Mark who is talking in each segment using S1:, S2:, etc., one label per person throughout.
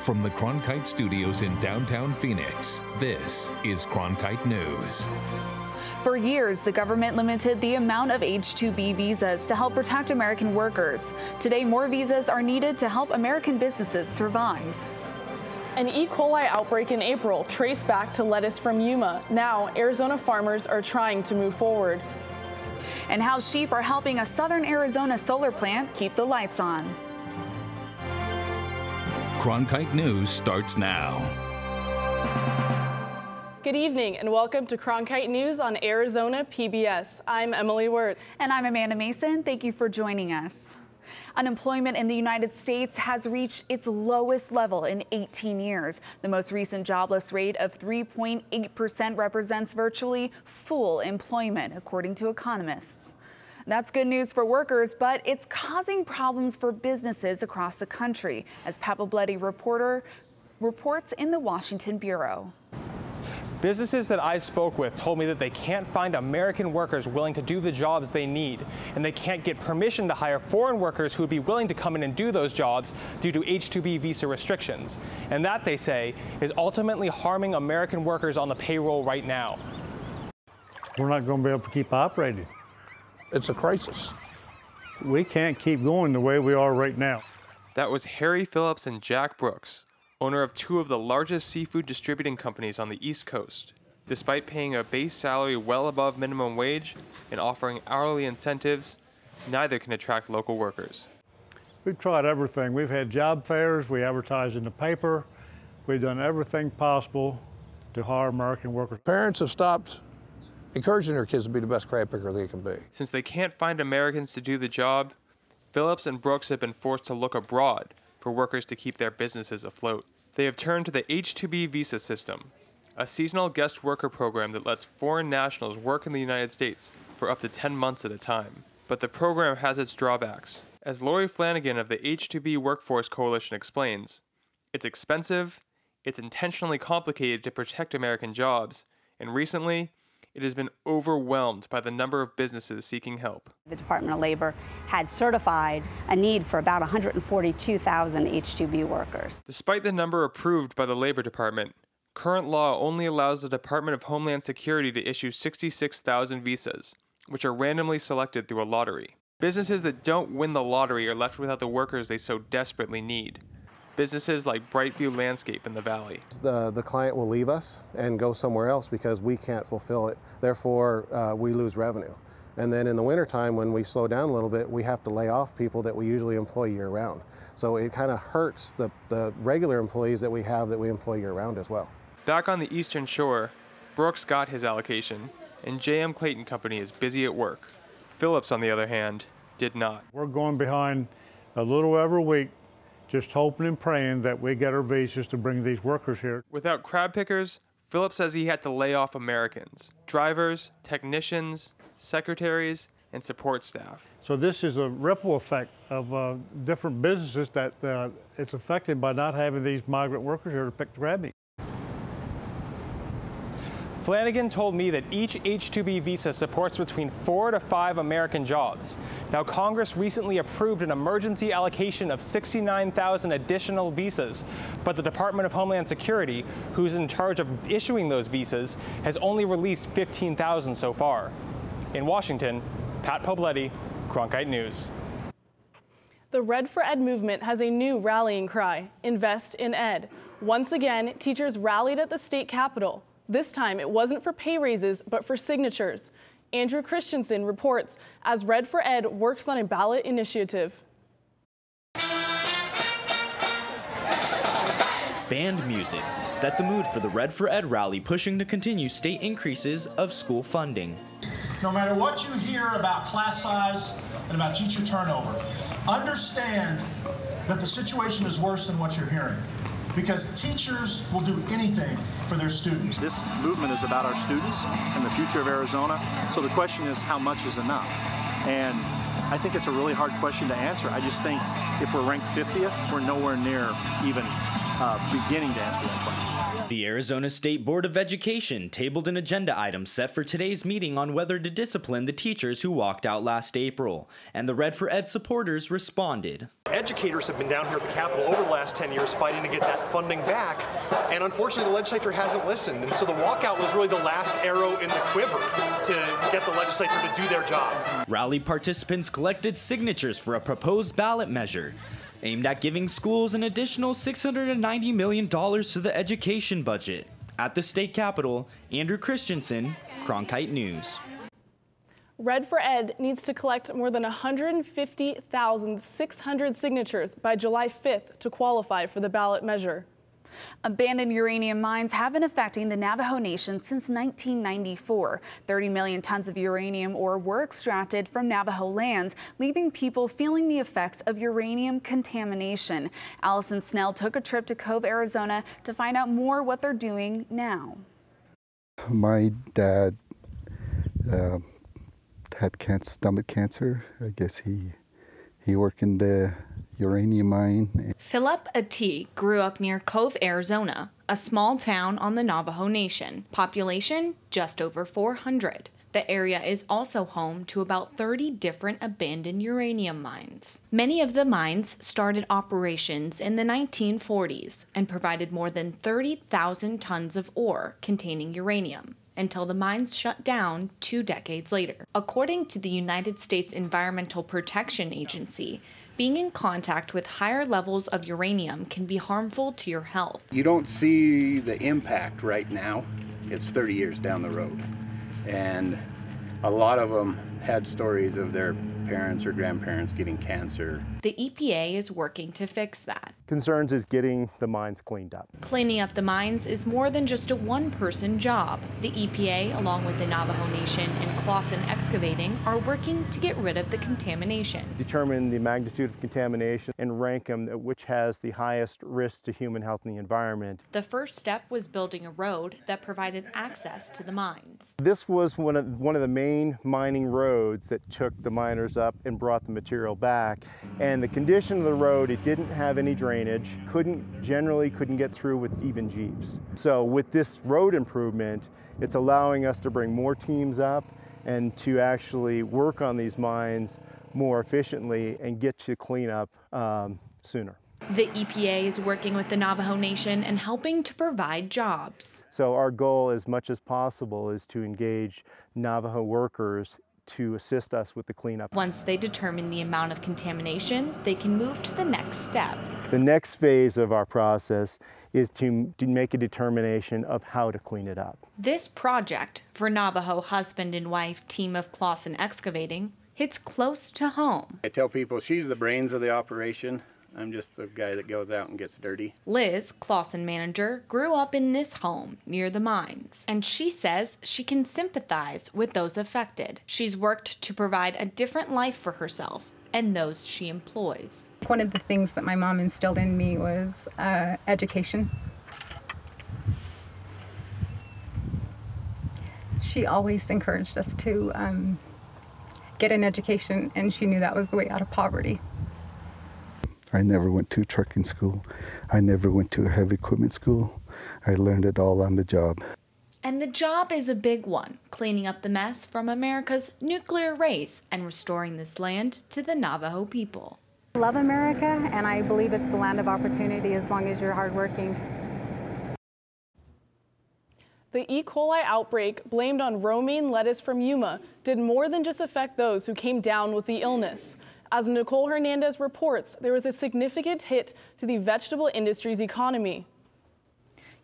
S1: From the Cronkite studios in downtown Phoenix, this is Cronkite News.
S2: For years, the government limited the amount of H-2B visas to help protect American workers. Today, more visas are needed to help American businesses survive.
S3: An E. coli outbreak in April traced back to lettuce from Yuma. Now, Arizona farmers are trying to move forward.
S2: And how sheep are helping a southern Arizona solar plant keep the lights on.
S1: Cronkite News starts now.
S3: Good evening and welcome to Cronkite News on Arizona PBS. I'm Emily Wirtz.
S2: And I'm Amanda Mason. Thank you for joining us. Unemployment in the United States has reached its lowest level in 18 years. The most recent jobless rate of 3.8% represents virtually full employment, according to economists. That's good news for workers, but it's causing problems for businesses across the country, as Pat Poblete reports in the Washington Bureau.
S4: Businesses that I spoke with told me that they can't find American workers willing to do the jobs they need, and they can't get permission to hire foreign workers who would be willing to come in and do those jobs due to H-2B visa restrictions. And that, they say, is ultimately harming American workers on the payroll right now.
S5: We're not going to be able to keep operating.
S6: It's a crisis.
S5: We can't keep going the way we are right now.
S4: That was Harry Phillips and Jack Brooks, owner of two of the largest seafood distributing companies on the East Coast. Despite paying a base salary well above minimum wage and offering hourly incentives, neither can attract local workers.
S5: We've tried everything. We've had job fairs, we advertise in the paper, we've done everything possible to hire American workers.
S6: Parents have stopped encouraging their kids to be the best crab picker they can be.
S4: Since they can't find Americans to do the job, Phillips and Brooks have been forced to look abroad for workers to keep their businesses afloat. They have turned to the H-2B visa system, a seasonal guest worker program that lets foreign nationals work in the United States for up to 10 months at a time. But the program has its drawbacks. As Lori Flanagan of the H-2B Workforce Coalition explains, it's expensive, it's intentionally complicated to protect American jobs, and recently, it has been overwhelmed by the number of businesses seeking help.
S7: The Department of Labor had certified a need for about 142,000 H-2B workers.
S4: Despite the number approved by the Labor Department, current law only allows the Department of Homeland Security to issue 66,000 visas, which are randomly selected through a lottery. Businesses that don't win the lottery are left without the workers they so desperately need. Businesses like Brightview Landscape in the Valley.
S8: The client will leave us and go somewhere else because we can't fulfill it. Therefore, we lose revenue. And then in the wintertime, when we slow down a little bit, we have to lay off people that we usually employ year-round. So it kind of hurts the regular employees that we have that we employ year-round as well.
S4: Back on the Eastern Shore, Brooks got his allocation, and J.M. Clayton Company is busy at work. Phillips, on the other hand, did not.
S5: We're going behind a little every week, just hoping and praying that we get our visas to bring these workers here.
S4: Without crab pickers, Phillips says he had to lay off Americans, drivers, technicians, secretaries, and support staff.
S5: So this is a ripple effect of different businesses that it's affected by not having these migrant workers here to pick the crab meat.
S4: Flanagan told me that each H-2B visa supports between 4 to 5 American jobs. Now, Congress recently approved an emergency allocation of 69,000 additional visas, but the Department of Homeland Security, who's in charge of issuing those visas, has only released 15,000 so far. In Washington, Pat Poblete, Cronkite News.
S3: The Red for Ed movement has a new rallying cry: Invest in Ed. Once again, teachers rallied at the state capitol. This time, it wasn't for pay raises, but for signatures. Andrew Christensen reports as Red for Ed works on a ballot initiative.
S9: Band music set the mood for the Red for Ed rally, pushing to continue state increases of school funding.
S10: No matter what you hear about class size and about teacher turnover, understand that the situation is worse than what you're hearing, because teachers will do anything for their students.
S11: This movement is about our students and the future of Arizona, so the question is, how much is enough? And I think it's a really hard question to answer. I just think if we're ranked 50th, we're nowhere near even beginning to answer that question.
S9: The Arizona State Board of Education tabled an agenda item set for today's meeting on whether to discipline the teachers who walked out last April, and the Red for Ed supporters responded.
S12: Educators have been down here at the Capitol over the last 10 years fighting to get that funding back, and unfortunately the legislature hasn't listened, and so the walkout was really the last arrow in the quiver to get the legislature to do their job.
S9: Rally participants collected signatures for a proposed ballot measure aimed at giving schools an additional $690 million to the education budget. At the state capitol, Andrew Christensen, Cronkite News.
S3: Red for Ed needs to collect more than 150,600 signatures by July 5th to qualify for the ballot measure.
S2: Abandoned uranium mines have been affecting the Navajo Nation since 1994. 30 million tons of uranium ore were extracted from Navajo lands, leaving people feeling the effects of uranium contamination. Allison Snell took a trip to Cove, Arizona to find out more what they're doing now.
S13: My dad had stomach cancer. I guess he worked in the uranium mine.
S14: Philip Ati grew up near Cove, Arizona, a small town on the Navajo Nation. Population just over 400. The area is also home to about 30 different abandoned uranium mines. Many of the mines started operations in the 1940s and provided more than 30,000 tons of ore containing uranium, until the mines shut down 2 decades later. According to the United States Environmental Protection Agency, being in contact with higher levels of uranium can be harmful to your health.
S15: You don't see the impact right now. It's 30 years down the road. And a lot of them had stories of their parents or grandparents getting cancer.
S14: The EPA is working to fix that.
S16: Concerns is getting the mines cleaned up.
S14: Cleaning up the mines is more than just a one-person job. The EPA, along with the Navajo Nation and Clausen Excavating, are working to get rid of the contamination.
S16: Determine the magnitude of contamination and rank them, which has the highest risk to human health and the environment.
S14: The first step was building a road that provided access to the mines.
S16: This was one of the main mining roads that took the miners up and brought the material back. And the condition of the road, it didn't have any drainage, generally couldn't get through with even Jeeps. So with this road improvement, it's allowing us to bring more teams up and to actually work on these mines more efficiently and get to cleanup sooner.
S14: The EPA is working with the Navajo Nation and helping to provide jobs.
S16: So our goal, as much as possible, is to engage Navajo workers to assist us with the cleanup.
S14: Once they determine the amount of contamination, they can move to the next step.
S16: The next phase of our process is to make a determination of how to clean it up.
S14: This project, for Navajo husband and wife team of Clausen Excavating, hits close to home.
S15: I tell people she's the brains of the operation. I'm just the guy that goes out and gets dirty.
S14: Liz, Clausen manager, grew up in this home near the mines, and she says she can sympathize with those affected. She's worked to provide a different life for herself and those she employs.
S17: One of the things that my mom instilled in me was education. She always encouraged us to get an education, and she knew that was the way out of poverty.
S13: I never went to trucking school. I never went to a heavy equipment school. I learned it all on the job.
S14: And the job is a big one, cleaning up the mess from America's nuclear race and restoring this land to the Navajo people.
S7: I love America, and I believe it's the land of opportunity as long as you're hardworking.
S3: The E. coli outbreak, blamed on romaine lettuce from Yuma, did more than just affect those who came down with the illness. As Nicole Hernandez reports, there was a significant hit to the vegetable industry's economy.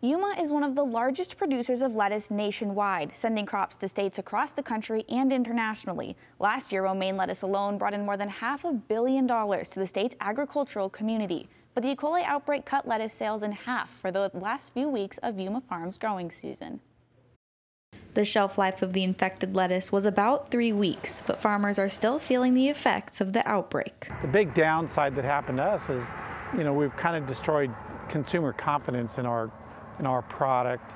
S18: Yuma is one of the largest producers of lettuce nationwide, sending crops to states across the country and internationally. Last year, romaine lettuce alone brought in more than $500 million to the state's agricultural community. But the E. coli outbreak cut lettuce sales in half for the last few weeks of Yuma Farm's growing season.
S14: The shelf life of the infected lettuce was about 3 weeks, but farmers are still feeling the effects of the outbreak.
S19: The big downside that happened to us is, we've kind of destroyed consumer confidence in our product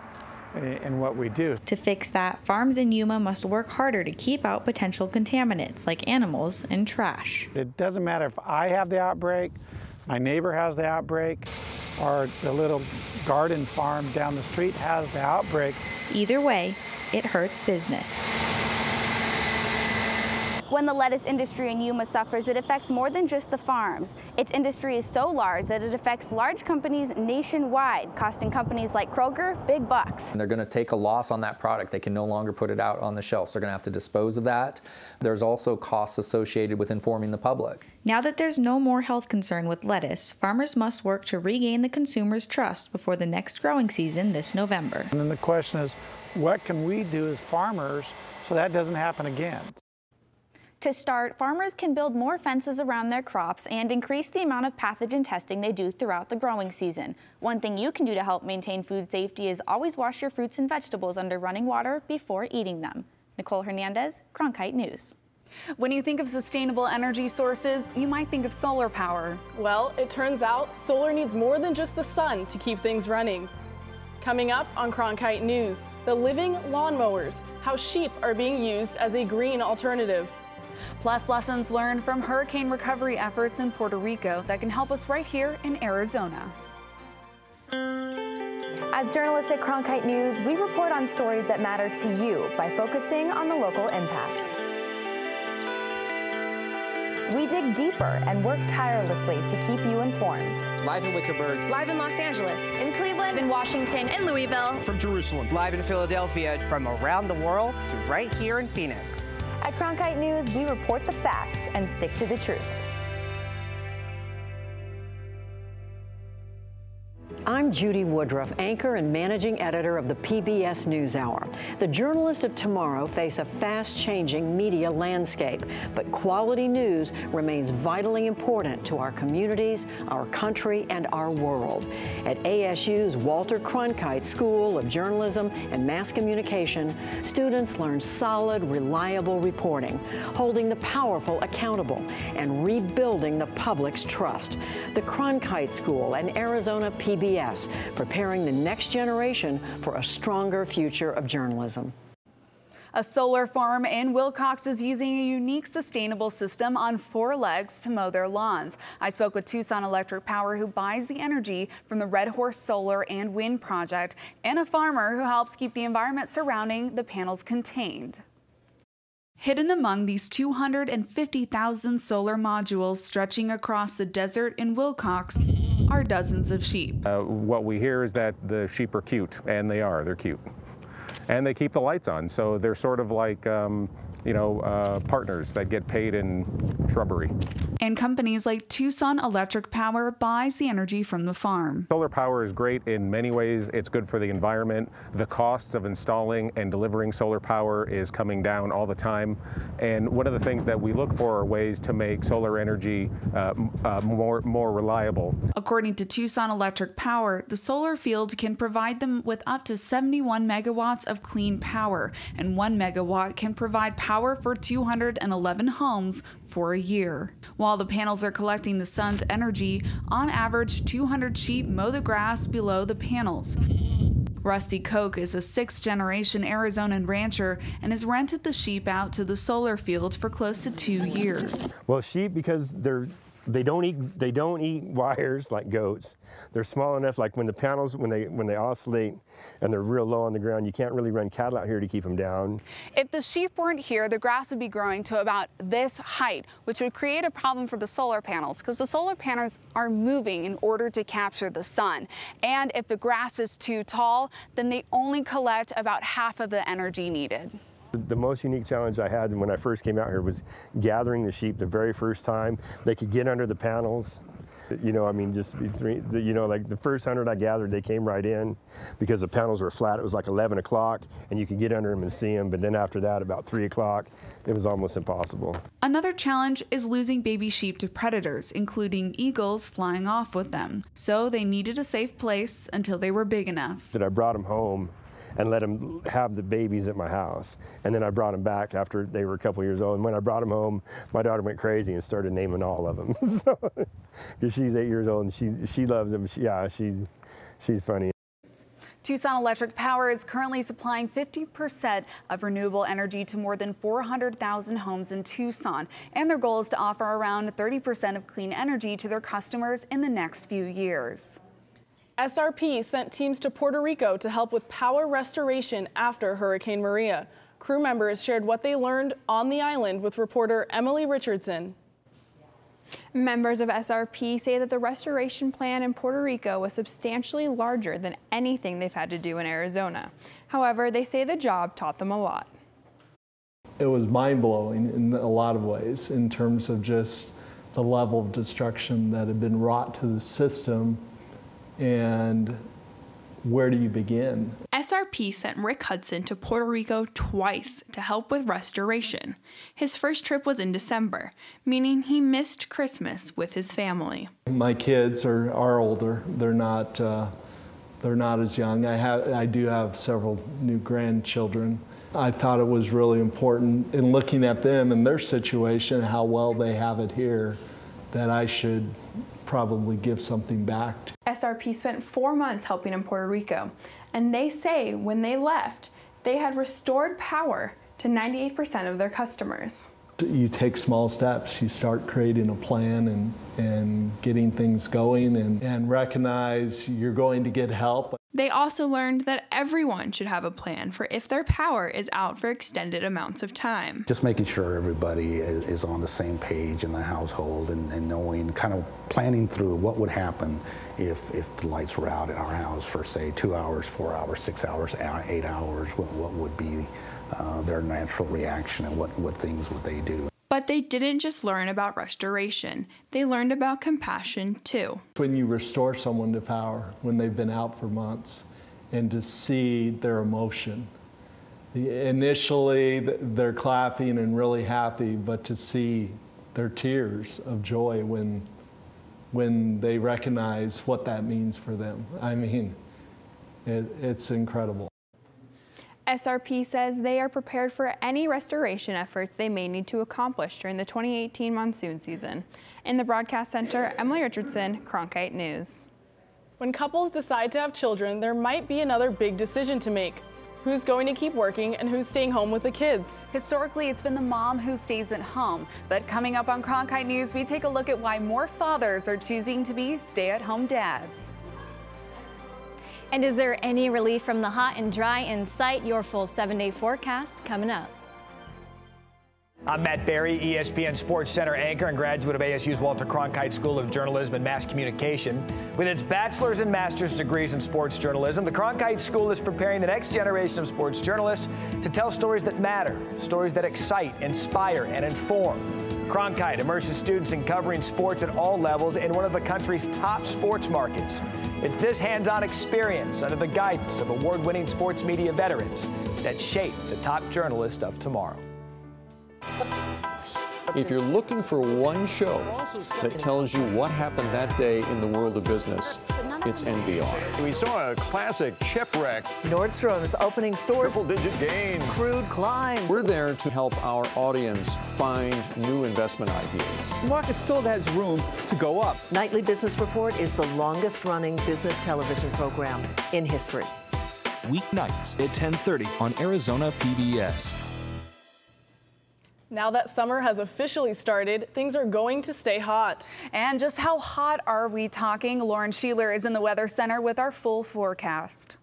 S19: and what we do.
S14: To fix that, farms in Yuma must work harder to keep out potential contaminants like animals and trash.
S19: It doesn't matter if I have the outbreak, my neighbor has the outbreak, or the little garden farm down the street has the outbreak.
S18: Either way, it hurts business. When the lettuce industry in Yuma suffers, it affects more than just the farms. Its industry is so large that it affects large companies nationwide, costing companies like Kroger big bucks.
S20: They're going to take a loss on that product. They can no longer put it out on the shelves. They're going to have to dispose of that. There's also costs associated with informing the public.
S18: Now that there's no more health concern with lettuce, farmers must work to regain the consumer's trust before the next growing season this November.
S19: And then the question is, what can we do as farmers so that doesn't happen again?
S18: To start, farmers can build more fences around their crops and increase the amount of pathogen testing they do throughout the growing season. One thing you can do to help maintain food safety is always wash your fruits and vegetables under running water before eating them. Nicole Hernandez, Cronkite News.
S2: When you think of sustainable energy sources, you might think of solar power.
S3: Well, it turns out solar needs more than just the sun to keep things running. Coming up on Cronkite News, the living lawnmowers, how sheep are being used as a green alternative.
S2: Plus, lessons learned from hurricane recovery efforts in Puerto Rico that can help us right here in Arizona.
S21: As journalists at Cronkite News, we report on stories that matter to you by focusing on the local impact. We dig deeper and work tirelessly to keep you informed.
S22: Live in Wickerburg.
S21: Live in Los Angeles. In Cleveland. In Washington. In Louisville.
S22: From Jerusalem.
S23: Live in Philadelphia. From around the world to right here in Phoenix.
S21: At Cronkite News, we report the facts and stick to the truth.
S24: I'm Judy Woodruff, anchor and managing editor of the PBS NewsHour. The journalists of tomorrow face a fast-changing media landscape, but quality news remains vitally important to our communities, our country, and our world. At ASU's Walter Cronkite School of Journalism and Mass Communication, students learn solid, reliable reporting, holding the powerful accountable, and rebuilding the public's trust. The Cronkite School and Arizona PBS, preparing the next generation for a stronger future of journalism.
S2: A solar farm in Wilcox is using a unique sustainable system on 4 legs to mow their lawns. I spoke with Tucson Electric Power, who buys the energy from the Red Horse Solar and Wind Project, and a farmer who helps keep the environment surrounding the panels contained. Hidden among these 250,000 solar modules stretching across the desert in Wilcox are dozens of sheep.
S25: What we hear is that the sheep are cute, and they're cute. And they keep the lights on, so they're sort of like, partners that get paid in shrubbery.
S2: And companies like Tucson Electric Power buys the energy from the farm.
S25: Solar power is great in many ways. It's good for the environment. The costs of installing and delivering solar power is coming down all the time. And one of the things that we look for are ways to make solar energy more reliable.
S2: According to Tucson Electric Power, the solar field can provide them with up to 71 megawatts of clean power, and 1 megawatt can provide power for 211 homes for a year. While the panels are collecting the sun's energy, on average 200 sheep mow the grass below the panels. Rusty Koch is a 6th-generation Arizonan rancher and has rented the sheep out to the solar field for close to 2 years.
S26: Well, sheep, because they don't eat wires like goats. They're small enough, like when the panels, when they oscillate and they're real low on the ground, you can't really run cattle out here to keep them down.
S2: If the sheep weren't here, the grass would be growing to about this height, which would create a problem for the solar panels, because the solar panels are moving in order to capture the sun. And if the grass is too tall, then they only collect about half of the energy needed.
S26: The most unique challenge I had when I first came out here was gathering the sheep the very first time. They could get under the panels. Like the first 100 I gathered, they came right in because the panels were flat. It was like 11 o'clock and you could get under them and see them. But then after that, about 3 o'clock, it was almost impossible.
S2: Another challenge is losing baby sheep to predators, including eagles flying off with them. So they needed a safe place until they were big enough.
S26: That I brought them home and let them have the babies at my house. And then I brought them back after they were a couple years old. And when I brought them home, my daughter went crazy and started naming all of them. Because she's 8 years old and she loves them. She's funny.
S2: Tucson Electric Power is currently supplying 50% of renewable energy to more than 400,000 homes in Tucson. And their goal is to offer around 30% of clean energy to their customers in the next few years.
S3: SRP sent teams to Puerto Rico to help with power restoration after Hurricane Maria. Crew members shared what they learned on the island with reporter Emily Richardson.
S1: Members of SRP say that the restoration plan in Puerto Rico was substantially larger than anything they've had to do in Arizona. However, they say the job taught them a lot.
S4: It was mind-blowing in a lot of ways in terms of just the level of destruction that had been wrought to the system, and where do you begin?
S1: SRP sent Rick Hudson to Puerto Rico twice to help with restoration. His first trip was in December, meaning he missed Christmas with his family.
S4: My kids are older. They're not as young. I do have several new grandchildren. I thought it was really important in looking at them and their situation, how well they have it here, that I should probably give something back.
S1: SRP spent 4 months helping in Puerto Rico, and they say when they left, they had restored power to 98% of their customers.
S4: You take small steps. You start creating a plan and getting things going and recognize you're going to get help.
S1: They also learned that everyone should have a plan for if their power is out for extended amounts of time.
S5: Just making sure everybody is on the same page in the household and knowing, kind of planning through what would happen if the lights were out at our house for, say, 2 hours, 4 hours, 6 hours, 8 hours, what would be their natural reaction and what things would they do.
S1: But they didn't just learn about restoration, they learned about compassion too.
S4: When you restore someone to power, when they've been out for months, and to see their emotion. Initially, they're clapping and really happy, but to see their tears of joy when they recognize what that means for them. I mean, it's incredible.
S1: SRP says they are prepared for any restoration efforts they may need to accomplish during the 2018 monsoon season. In the Broadcast Center, Emily Richardson, Cronkite News.
S3: When couples decide to have children, there might be another big decision to make. Who's going to keep working and who's staying home with the kids?
S2: Historically, it's been the mom who stays at home. But coming up on Cronkite News, we take a look at why more fathers are choosing to be stay-at-home dads.
S6: And is there any relief from the hot and dry in sight? Your full 7-day forecast coming up.
S8: I'm Matt Berry, ESPN Sports Center anchor and graduate of ASU's Walter Cronkite School of Journalism and Mass Communication. With its bachelor's and master's degrees in sports journalism, the Cronkite School is preparing the next generation of sports journalists to tell stories that matter, stories that excite, inspire, and inform. Cronkite immerses students in covering sports at all levels in one of the country's top sports markets. It's this hands-on experience under the guidance of award-winning sports media veterans that shape the top journalists of tomorrow.
S22: If you're looking for one show that tells you what happened that day in the world of business, it's NBR.
S27: We saw a classic shipwreck.
S28: Nordstrom's opening stores.
S27: Triple-digit gains.
S28: Crude climbs.
S22: We're there to help our audience find new investment ideas.
S27: The market still has room to go up.
S28: Nightly Business Report is the longest-running business television program in history.
S29: Weeknights at 10:30 on Arizona PBS.
S3: Now that summer has officially started, things are going to stay hot.
S2: And just how hot are we talking? Lauren Sheeler is in the Weather Center with our full forecast.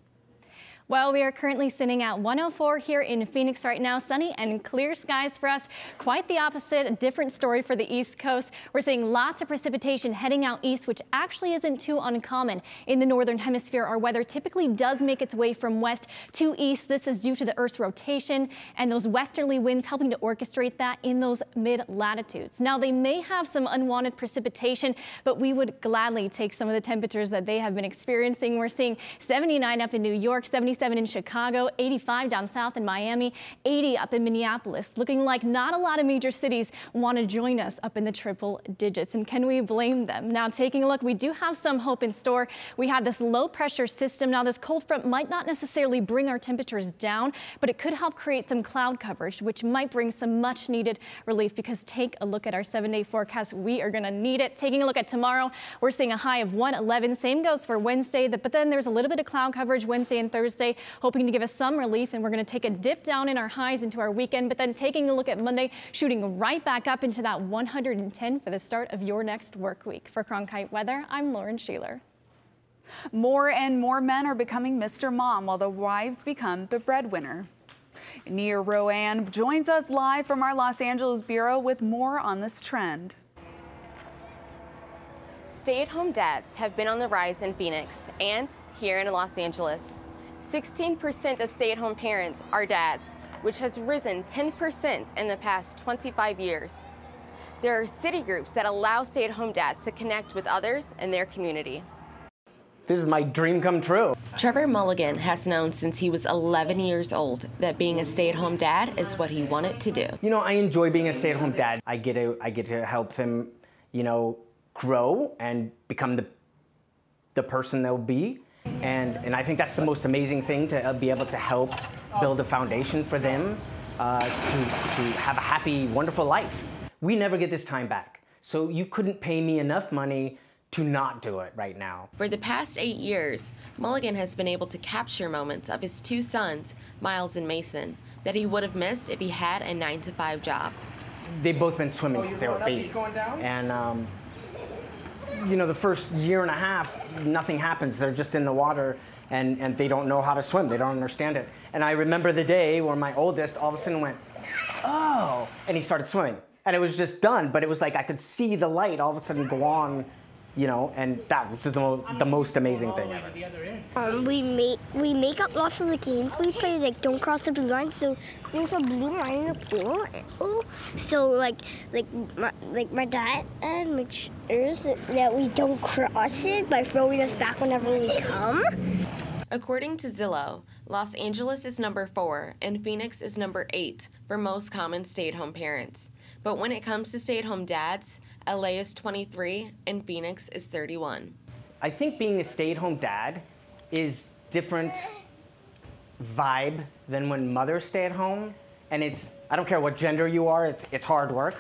S6: Well, we are currently sitting at 104 here in Phoenix right now. Sunny and clear skies for us. Quite the opposite, a different story for the East Coast. We're seeing lots of precipitation heading out east, which actually isn't too uncommon. In the northern hemisphere, our weather typically does make its way from west to east. This is due to the Earth's rotation and those westerly winds helping to orchestrate that in those mid-latitudes. Now, they may have some unwanted precipitation, but we would gladly take some of the temperatures that they have been experiencing. We're seeing 79 up in New York, 77 in Chicago, 85 down south in Miami, 80 up in Minneapolis. Looking like not a lot of major cities want to join us up in the triple digits. And can we blame them? Now, taking a look, we do have some hope in store. We have this low pressure system. Now, this cold front might not necessarily bring our temperatures down, but it could help create some cloud coverage, which might bring some much needed relief, because take a look at our 7-day forecast. We are going to need it. Taking a look at tomorrow, we're seeing a high of 111. Same goes for Wednesday, but then there's a little bit of cloud coverage Wednesday and Thursday, hoping to give us some relief, and we're going to take a dip down in our highs into our weekend, but then taking a look at Monday, shooting right back up into that 110 for the start of your next work week. For Cronkite Weather, I'm Lauren Sheeler.
S2: More and more men are becoming Mr. Mom while the wives become the breadwinner. Nia Rowan joins us live from our Los Angeles bureau with more on this trend.
S7: Stay-at-home dads have been on the rise in Phoenix and here in Los Angeles. 16% of stay-at-home parents are dads, which has risen 10% in the past 25 years. There are city groups that allow stay-at-home dads to connect with others in their community.
S9: This is my dream come true.
S7: Trevor Mulligan has known since he was 11 years old that being a stay-at-home dad is what he wanted to do.
S9: You know, I enjoy being a stay-at-home dad. I get to help him, you know, grow and become the person they'll be. And I think that's the most amazing thing, to be able to help build a foundation for them to have a happy, wonderful life. We never get this time back. So you couldn't pay me enough money to not do it right now.
S7: For the past 8 years, Mulligan has been able to capture moments of his two sons, Miles and Mason, that he would have missed if he had a 9-to-5 job.
S9: They've both been swimming since they were babies. And you know, the first year and a half, nothing happens. They're just in the water and they don't know how to swim. They don't understand it. And I remember the day where my oldest all of a sudden went, oh, and he started swimming. And it was just done, but it was like I could see the light all of a sudden go on, you know, and that was the most amazing thing ever.
S10: We make up lots of the games. We play like don't cross the blue line. So there's a blue line in the pool. So like my dad makes sure that we don't cross it by throwing us back whenever we come.
S7: According to Zillow, Los Angeles is number 4 and Phoenix is number 8 for most common stay-at-home parents. But when it comes to stay-at-home dads, LA is 23 and Phoenix is 31.
S9: I think being a stay-at-home dad is different vibe than when mothers stay at home. And I don't care what gender you are, it's hard work.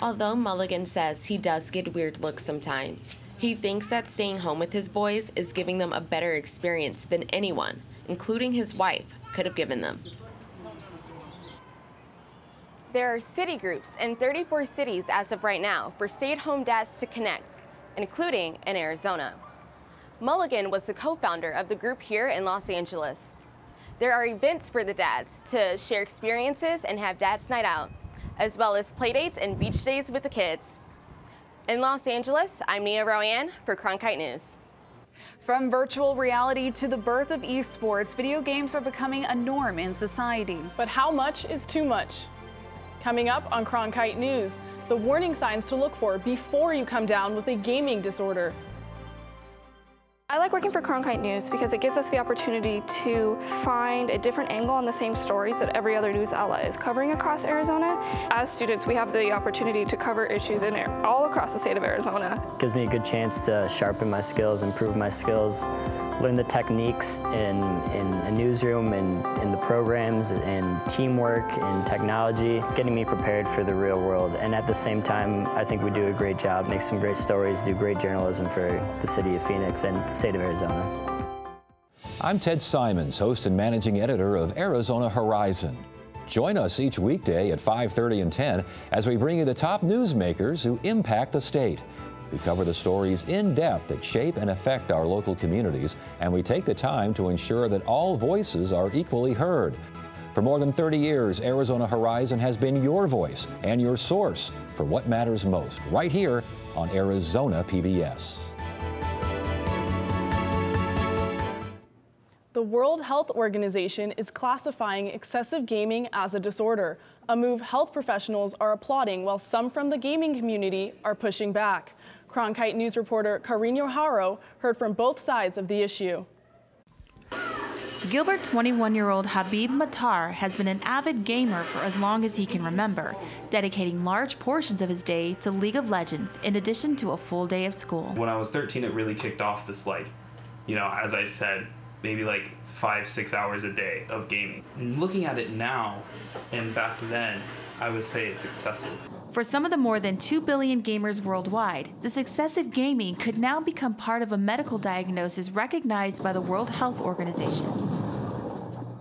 S7: Although Mulligan says he does get weird looks sometimes, he thinks that staying home with his boys is giving them a better experience than anyone, including his wife, could have given them. There are city groups in 34 cities as of right now for stay-at-home dads to connect, including in Arizona. Mulligan was the co-founder of the group here in Los Angeles. There are events for the dads to share experiences and have Dad's Night Out, as well as playdates and beach days with the kids. In Los Angeles, I'm Nia Rowan for Cronkite News.
S2: From virtual reality to the birth of esports, video games are becoming a norm in society.
S3: But how much is too much? Coming up on Cronkite News, the warning signs to look for before you come down with a gaming disorder.
S11: I like working for Cronkite News because it gives us the opportunity to find a different angle on the same stories that every other news outlet is covering across Arizona. As students, we have the opportunity to cover issues all across the state of Arizona.
S12: It gives me a good chance to sharpen my skills, improve my skills, learn the techniques in a newsroom and in the programs and teamwork and technology, getting me prepared for the real world. And at the same time, I think we do a great job, make some great stories, do great journalism for the city of Phoenix and the state of Arizona.
S13: I'm Ted Simons, host and managing editor of Arizona Horizon. Join us each weekday at 5:30 and 10 as we bring you the top newsmakers who impact the state. We cover the stories in depth that shape and affect our local communities, and we take the time to ensure that all voices are equally heard. For more than 30 years, Arizona Horizon has been your voice and your source for what matters most, right here on Arizona PBS.
S3: The World Health Organization is classifying excessive gaming as a disorder, a move health professionals are applauding while some from the gaming community are pushing back. Cronkite News reporter Carino Haro heard from both sides of the issue.
S15: Gilbert 21-year-old Habib Matar has been an avid gamer for as long as he can remember, dedicating large portions of his day to League of Legends in addition to a full day of school.
S16: When I was 13, it really kicked off this, as I said, maybe 5-6 hours a day of gaming. Looking at it now and back then, I would say it's excessive.
S15: For some of the more than 2 billion gamers worldwide, this excessive gaming could now become part of a medical diagnosis recognized by the World Health Organization.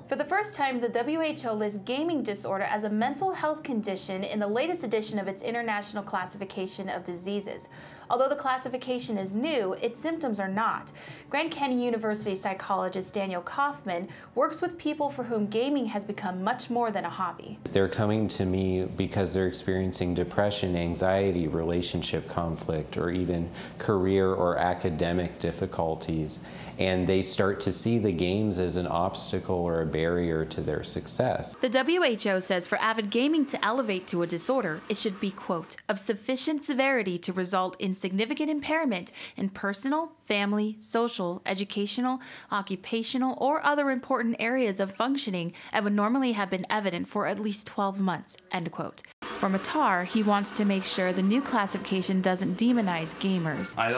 S15: For the first time, the WHO lists gaming disorder as a mental health condition in the latest edition of its International Classification of Diseases. Although the classification is new, its symptoms are not. Grand Canyon University psychologist Daniel Kaufman works with people for whom gaming has become much more than a hobby.
S14: They're coming to me because they're experiencing depression, anxiety, relationship conflict, or even career or academic difficulties. And they start to see the games as an obstacle or a barrier to their success.
S15: The WHO says for avid gaming to elevate to a disorder, it should be, quote, of sufficient severity to result in significant impairment in personal, family, social, educational, occupational, or other important areas of functioning and would normally have been evident for at least 12 months, end quote. For Matar, he wants to make sure the new classification doesn't demonize gamers.
S16: I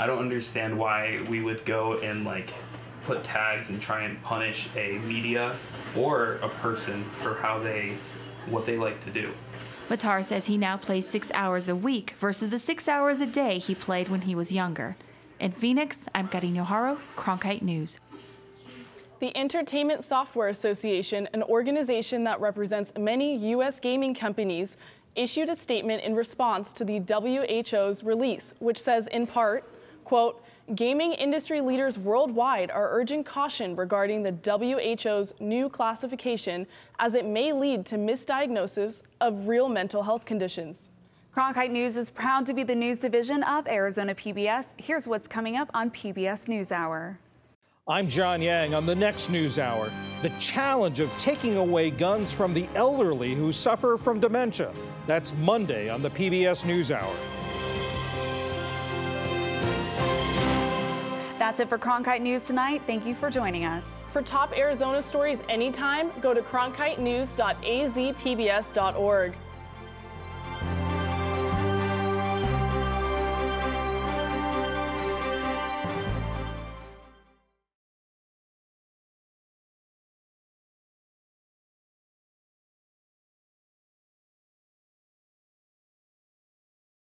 S16: don't understand why we would go and like put tags and try and punish a media or a person for what they like to do.
S15: Matar says he now plays 6 hours a week versus the 6 hours a day he played when he was younger. In Phoenix, I'm Karine Haro, Cronkite News.
S3: The Entertainment Software Association, an organization that represents many U.S. gaming companies, issued a statement in response to the WHO's release, which says in part, quote, gaming industry leaders worldwide are urging caution regarding the WHO's new classification as it may lead to misdiagnosis of real mental health conditions.
S2: Cronkite News is proud to be the news division of Arizona PBS. Here's what's coming up on PBS NewsHour.
S17: I'm John Yang on the next NewsHour. The challenge of taking away guns from the elderly who suffer from dementia. That's Monday on the PBS NewsHour.
S2: That's it for Cronkite News tonight. Thank you for joining us.
S3: For top Arizona stories anytime, go to cronkitenews.azpbs.org.